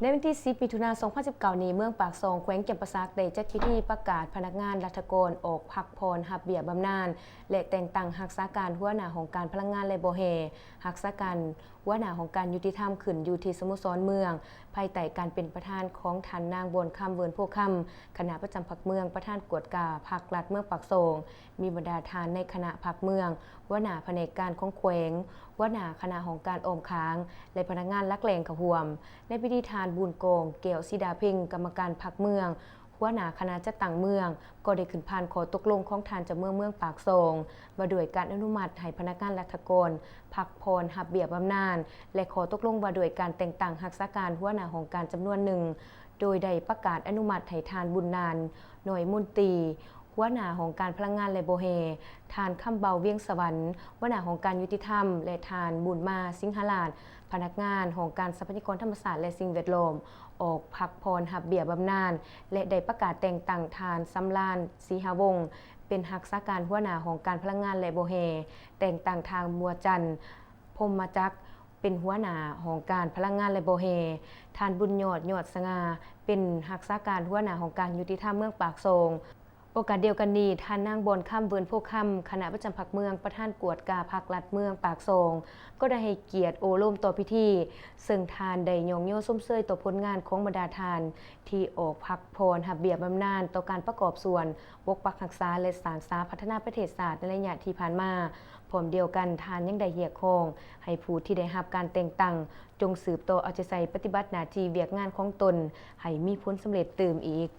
ในวันที่ 10 มิถุนายน 2019 นี้เมืองปากซองแขวงแก่นประซักได้จัดพิธีประกาศพนักงานราชการออกพักผ่อนรับเบี้ยบำนาญและแต่งตั้งรักษาการหัวหน้าของการพลังงานและบ่แห่รักษาการหัวหน้าของการยุติธรรมขึ้นอยู่ที่สโมสรเมืองภายใต้การเป็นประธานของท่านนางบนคำเวิร์นโพคำคณะประจำพรรคเมืองประธานกวดกาพรรครัฐเมืองปากซองมีบรรดาทานในคณะพรรคเมืองหัวหน้าแผนกการของแขวงหัวหน้าคณะของการออมค้างและพนักงานลักแรงขะหวมในพิธีทานบุญโกงเกี่ยวสีดาเพ่งกรรมการพรรคเมืองหัวหน้าคณะจัดตั้งเมืองก็ได้ขึ้นพานขอตกลงของทานเจ้าเมืองปากซองมาด้วยการอนุมัติให้พนักงานราชการพักผ่อนรับเบี้ยบำนาญและขอตกลงว่าด้วยการแต่งตั้งรักษาการหัวหน้าของการจำนวนหนึ่งโดยได้ประกาศอนุมัติให้ทานบุญนานหน่วยมุนตรีหัวหน้าของการพลังงานและโบเฮทานคำเบาเวียงสวรรค์หัวหน้าของการยุติธรรมและทานบุญมาสิงหราชพนักงานของการทรัพยากรธรรมศาสตร์และสิ่งแวดล้อมออกพักผ่อนรับเบี้ยบำนาญและได้ประกาศแต่งตั้งทานสำราญศรีหวงศ์เป็นรักษาการหัวหน้าของการพลังงานและโบเฮแต่งตั้งทางบัวจันทร์พรหมจักรเป็นหัวหน้าของการพลังงานและโบเฮทานบุญยอดสง่าเป็นรักษาการหัวหน้าของการยุติธรรมเมืองปากซองโอกาสเดียวกันนี้ท่านนางบนค่ำเวิร์นโพคำคณะประจำพรรคเมืองประธานกวดกาพรรครัฐเมืองปากซองก็ได้ให้เกียรติโอโลมต่อพิธีซึ่งทานได้ยองโยส้มเซยต่อผลงานของบรรดาทานที่ออกพักผ่อนรับเบี้ยบำนาญต่อการประกอบส่วนปกปักรักษาและสานสาพัฒนาประเทศชาติในระยะที่ผ่านมาพร้อมเดียวกันทานยังได้เรียกร้องให้ผู้ที่ได้รับการแต่งตั้งจงสืบต่อเอาใจใส่ปฏิบัติหน้าที่เวียกงานของตนให้มีผลสำเร็จเติมอีก